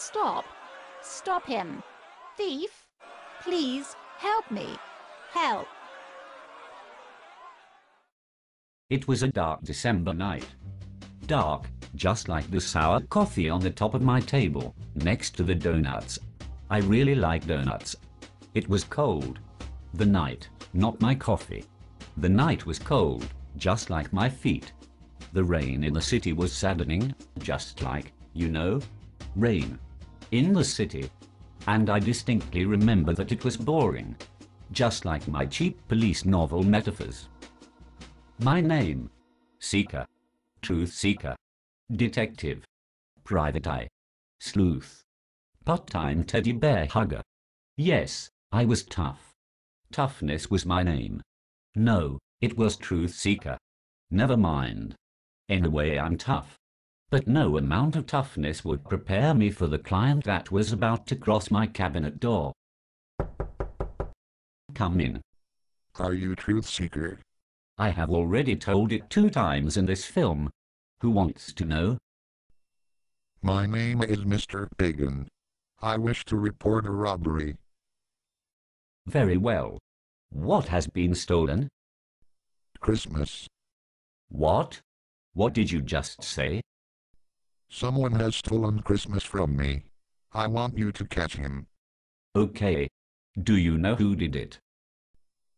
Stop! Stop him! Thief! Please, help me! Help! It was a dark December night. Dark, just like the sour coffee on the top of my table, next to the donuts. I really like donuts. It was cold. The night, not my coffee. The night was cold, just like my feet. The rain in the city was saddening, just like, rain. In the city. And I distinctly remember that it was boring. Just like my cheap police novel metaphors. My name. Seeker. Truth seeker. Detective. Private eye. Sleuth. Part-time teddy bear hugger. Yes, I was tough. Toughness was my name. No, it was truth seeker. Never mind. In a way I'm tough. But no amount of toughness would prepare me for the client that was about to cross my cabinet door. Come in. Are you truth seeker? I have already told it 2 times in this film. Who wants to know? My name is Mr. Pagan. I wish to report a robbery. Very well. What has been stolen? Christmas. What? What did you just say? Someone has stolen Christmas from me. I want you to catch him. Okay. Do you know who did it?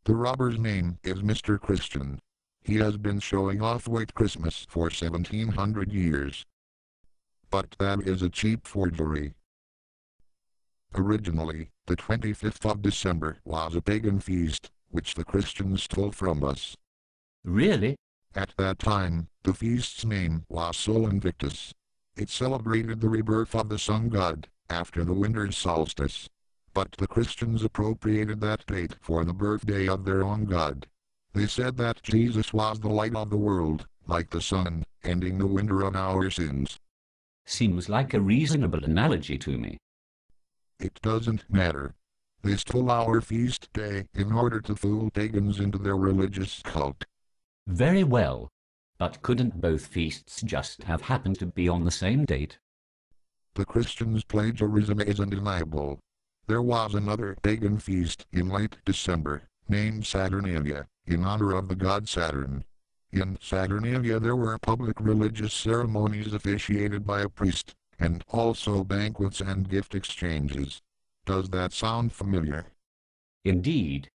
The robber's name is Mr. Christian. He has been showing off White Christmas for 1700 years. But that is a cheap forgery. Originally, the 25th of December was a pagan feast, which the Christians stole from us. Really? At that time, the feast's name was Sol Invictus. It celebrated the rebirth of the sun god, after the winter solstice. But the Christians appropriated that date for the birthday of their own god. They said that Jesus was the light of the world, like the sun, ending the winter of our sins. Seems like a reasonable analogy to me. It doesn't matter. They stole our feast day in order to fool pagans into their religious cult. Very well. But couldn't both feasts just have happened to be on the same date? The Christians' plagiarism is undeniable. There was another pagan feast in late December, named Saturnalia, in honor of the god Saturn. In Saturnalia there were public religious ceremonies officiated by a priest, and also banquets and gift exchanges. Does that sound familiar? Indeed.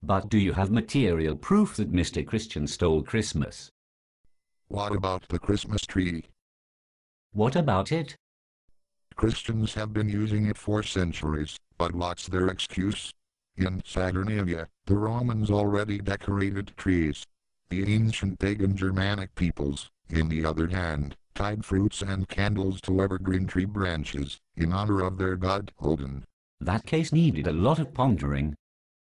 But do you have material proof that Mr. Christian stole Christmas? What about the Christmas tree? What about it? Christians have been using it for centuries, but what's their excuse? In Saturnalia, the Romans already decorated trees. The ancient pagan Germanic peoples, in the other hand, tied fruits and candles to evergreen tree branches, in honor of their god Odin. That case needed a lot of pondering.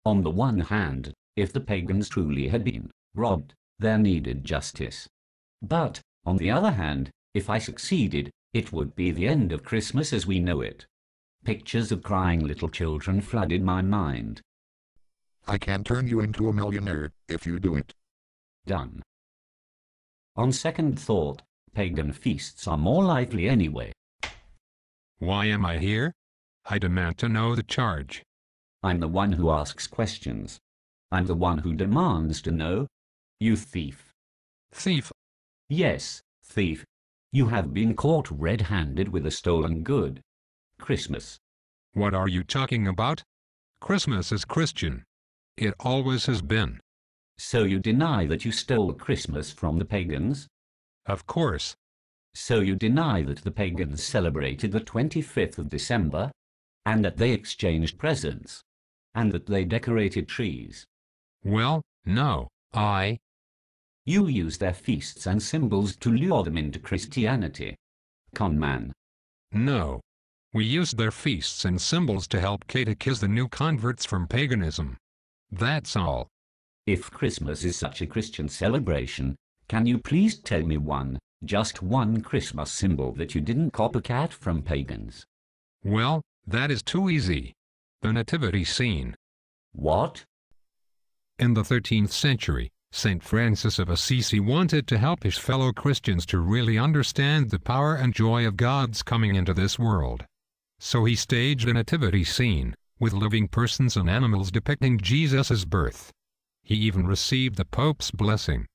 On the one hand, if the pagans truly had been robbed, there needed justice. But, on the other hand, if I succeeded, it would be the end of Christmas as we know it. Pictures of crying little children flooded my mind. I can turn you into a millionaire, if you do it. Done. On second thought, pagan feasts are more likely anyway. Why am I here? I demand to know the charge. I'm the one who asks questions. I'm the one who demands to know. You thief. Thief. Yes, thief. You have been caught red-handed with a stolen good. Christmas. What are you talking about? Christmas is Christian. It always has been. So you deny that you stole Christmas from the pagans? Of course. So you deny that the pagans celebrated the 25th of December, and that they exchanged presents, and that they decorated trees? Well, no, You use their feasts and symbols to lure them into Christianity. Con man. No. We used their feasts and symbols to help catechize the new converts from paganism. That's all. If Christmas is such a Christian celebration, can you please tell me just one Christmas symbol that you didn't copycat from pagans? Well, that is too easy. The nativity scene. What? In the 13th century, St. Francis of Assisi wanted to help his fellow Christians to really understand the power and joy of God's coming into this world. So he staged a nativity scene, with living persons and animals depicting Jesus' birth. He even received the Pope's blessing.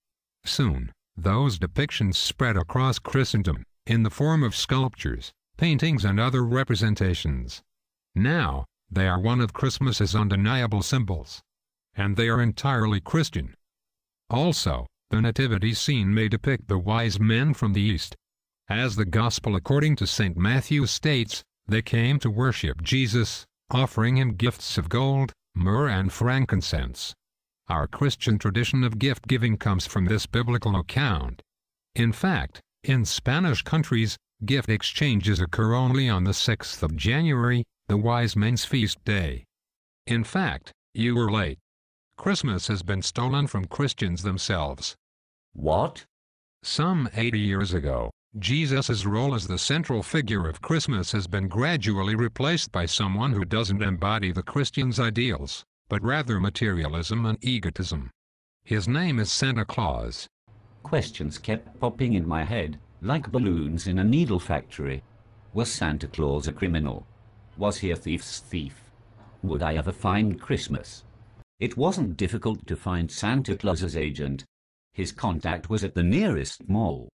Soon, those depictions spread across Christendom, in the form of sculptures, paintings and other representations. Now, they are one of Christmas's undeniable symbols. And they are entirely Christian. Also, the nativity scene may depict the wise men from the East. As the Gospel according to St. Matthew states, they came to worship Jesus, offering him gifts of gold, myrrh and frankincense. Our Christian tradition of gift-giving comes from this biblical account. In fact, in Spanish countries, gift exchanges occur only on the 6th of January, the wise men's feast day. In fact, you were late. Christmas has been stolen from Christians themselves. What? Some 80 years ago, Jesus' role as the central figure of Christmas has been gradually replaced by someone who doesn't embody the Christian's ideals, but rather materialism and egotism. His name is Santa Claus. Questions kept popping in my head, like balloons in a needle factory. Was Santa Claus a criminal? Was he a thief's thief? Would I ever find Christmas? It wasn't difficult to find Santa Claus's agent. His contact was at the nearest mall.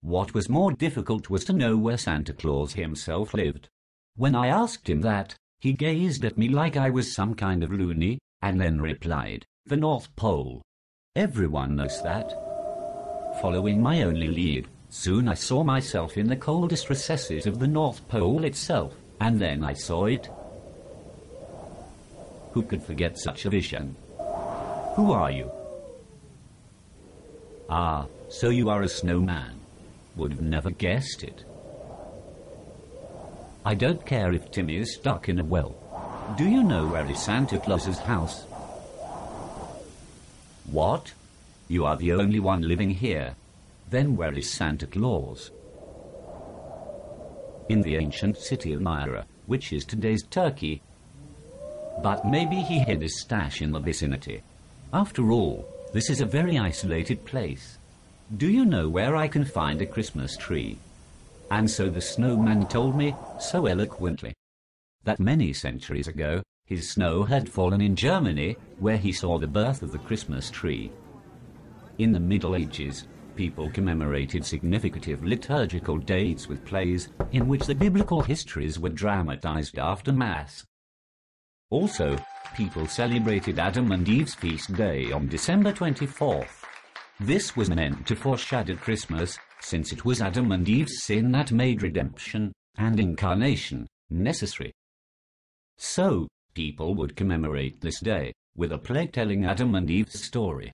What was more difficult was to know where Santa Claus himself lived. When I asked him that, he gazed at me like I was some kind of loony, and then replied, "The North Pole." Everyone knows that. Following my only lead, soon I saw myself in the coldest recesses of the North Pole itself, and then I saw it. Who could forget such a vision? Who are you? Ah, so you are a snowman. Would have never guessed it. I don't care if Timmy is stuck in a well. Do you know where is Santa Claus's house? What? You are the only one living here. Then where is Santa Claus? In the ancient city of Myra, which is today's Turkey. But maybe he hid his stash in the vicinity. After all, this is a very isolated place. Do you know where I can find a Christmas tree? And so the snowman told me, so eloquently, that many centuries ago, his snow had fallen in Germany, where he saw the birth of the Christmas tree. In the Middle Ages, people commemorated significant liturgical dates with plays in which the biblical histories were dramatized after Mass. Also, people celebrated Adam and Eve's feast day on December 24th. This was meant to foreshadow Christmas, since it was Adam and Eve's sin that made redemption and incarnation necessary. So, people would commemorate this day with a play telling Adam and Eve's story.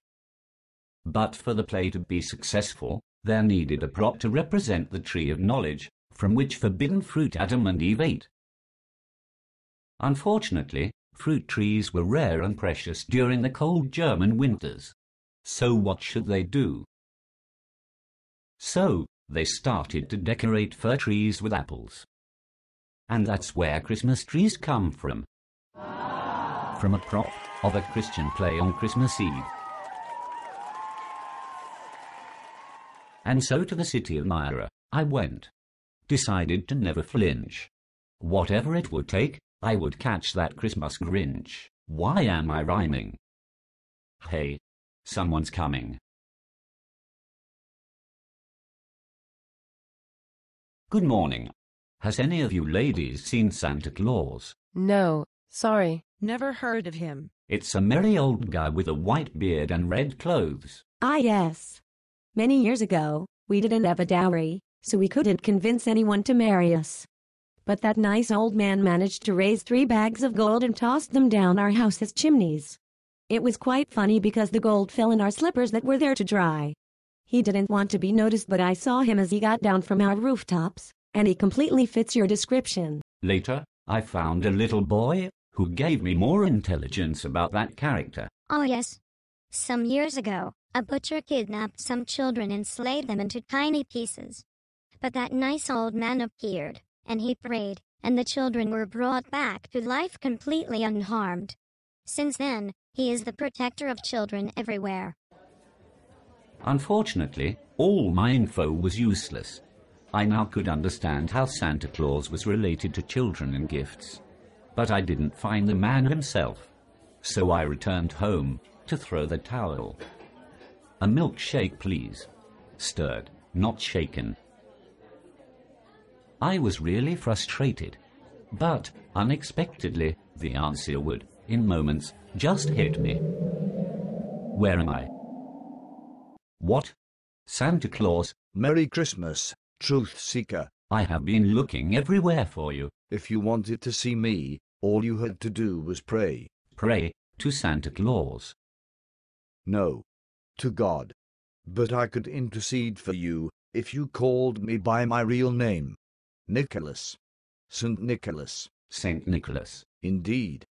But for the play to be successful, there needed a prop to represent the tree of knowledge, from which forbidden fruit Adam and Eve ate. Unfortunately, fruit trees were rare and precious during the cold German winters. So what should they do? So, they started to decorate fir trees with apples. And that's where Christmas trees come from. From a prop of a Christian play on Christmas Eve. And so to the city of Myra I went. Decided to never flinch. Whatever it would take, I would catch that Christmas Grinch. Why am I rhyming? Hey, someone's coming. Good morning. Has any of you ladies seen Santa Claus? No, sorry. Never heard of him. It's a merry old guy with a white beard and red clothes. Ah, yes. Many years ago, we didn't have a dowry, so we couldn't convince anyone to marry us. But that nice old man managed to raise 3 bags of gold and tossed them down our house's chimneys. It was quite funny because the gold fell in our slippers that were there to dry. He didn't want to be noticed, but I saw him as he got down from our rooftops, and he completely fits your description. Later, I found a little boy who gave me more intelligence about that character. Oh yes. Some years ago, a butcher kidnapped some children and slayed them into tiny pieces. But that nice old man appeared, and he prayed, and the children were brought back to life completely unharmed. Since then, he is the protector of children everywhere. Unfortunately, all my info was useless. I now could understand how Santa Claus was related to children and gifts. But I didn't find the man himself. So I returned home to throw the towel. A milkshake, please. Stirred, not shaken. I was really frustrated. But, unexpectedly, the answer would, in moments, just hit me. Where am I? What? Santa Claus? Merry Christmas, truth seeker. I have been looking everywhere for you. If you wanted to see me, all you had to do was pray. Pray to Santa Claus. No. To God. But I could intercede for you, if you called me by my real name. Nicholas. St. Nicholas. St. Nicholas. Indeed.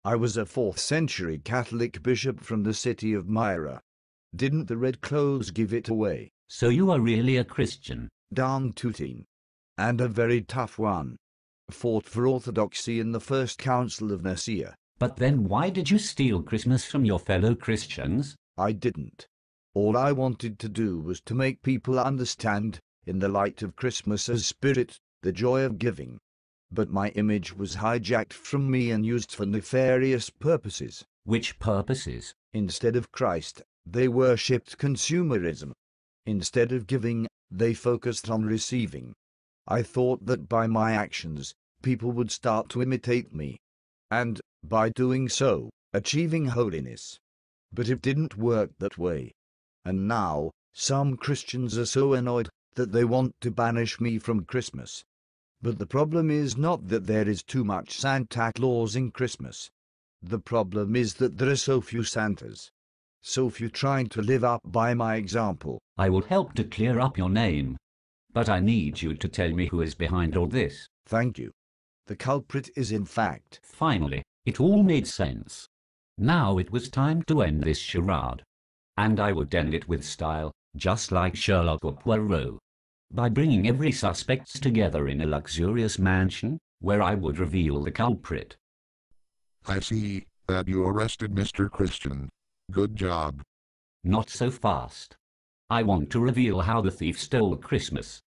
I was a 4th century Catholic bishop from the city of Myra. Didn't the red clothes give it away? So you are really a Christian? Down tooting. And a very tough one. Fought for orthodoxy in the First Council of Nicaea. But then why did you steal Christmas from your fellow Christians? I didn't. All I wanted to do was to make people understand, in the light of Christmas's spirit, the joy of giving. But my image was hijacked from me and used for nefarious purposes. Which purposes? Instead of Christ, they worshipped consumerism. Instead of giving, they focused on receiving. I thought that by my actions, people would start to imitate me. And, by doing so, achieving holiness. But it didn't work that way. And now, some Christians are so annoyed that they want to banish me from Christmas. But the problem is not that there is too much Santa Claus in Christmas. The problem is that there are so few Santas. So few trying to live up by my example. I will help to clear up your name. But I need you to tell me who is behind all this. Thank you. The culprit is in fact... Finally, it all made sense. Now it was time to end this charade. And I would end it with style, just like Sherlock or Poirot. By bringing every suspect together in a luxurious mansion, where I would reveal the culprit. I see that you arrested Mr. Christian. Good job. Not so fast. I want to reveal how the thief stole Christmas.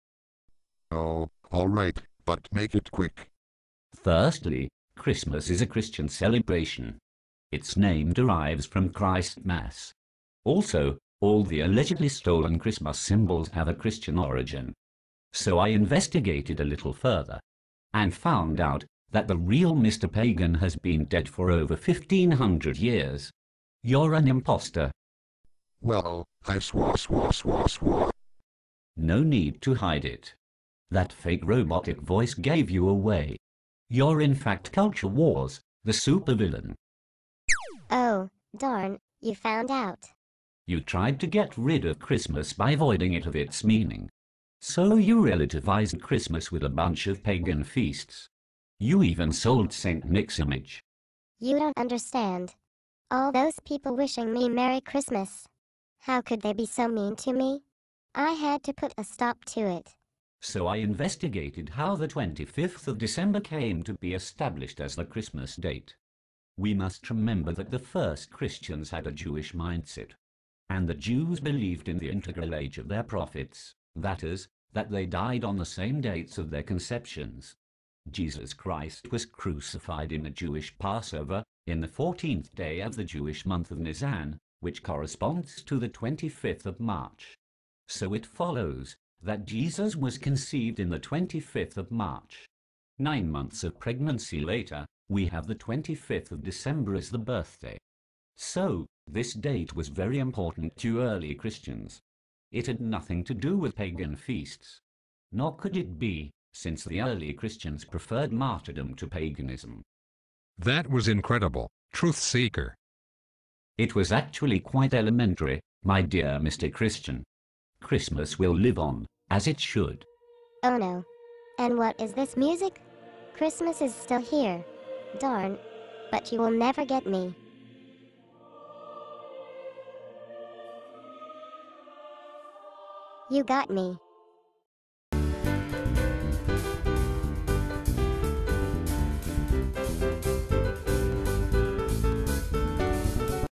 Oh, all right, but make it quick. Firstly, Christmas is a Christian celebration. Its name derives from Christ's Mass. Also, all the allegedly stolen Christmas symbols have a Christian origin. So I investigated a little further, and found out that the real Mr. Pagan has been dead for over 1500 years. You're an imposter. Well, I swore. No need to hide it. That fake robotic voice gave you away. You're in fact Culture Wars, the supervillain. Oh, darn, you found out. You tried to get rid of Christmas by voiding it of its meaning. So you relativized Christmas with a bunch of pagan feasts. You even sold St. Nick's image. You don't understand. All those people wishing me Merry Christmas. How could they be so mean to me? I had to put a stop to it. So I investigated how the 25th of December came to be established as the Christmas date. We must remember that the first Christians had a Jewish mindset. And the Jews believed in the integral age of their prophets, that is, that they died on the same dates of their conceptions. Jesus Christ was crucified in a Jewish Passover, in the 14th day of the Jewish month of Nisan, which corresponds to the 25th of March. So it follows that Jesus was conceived in the 25th of March. 9 months of pregnancy later, we have the 25th of December as the birthday. So, this date was very important to early Christians. It had nothing to do with pagan feasts. Nor could it be, since the early Christians preferred martyrdom to paganism. That was incredible, truth seeker. It was actually quite elementary, my dear Mr. Christian. Christmas will live on, as it should. Oh no. And what is this music? Christmas is still here. Darn. But you will never get me. You got me.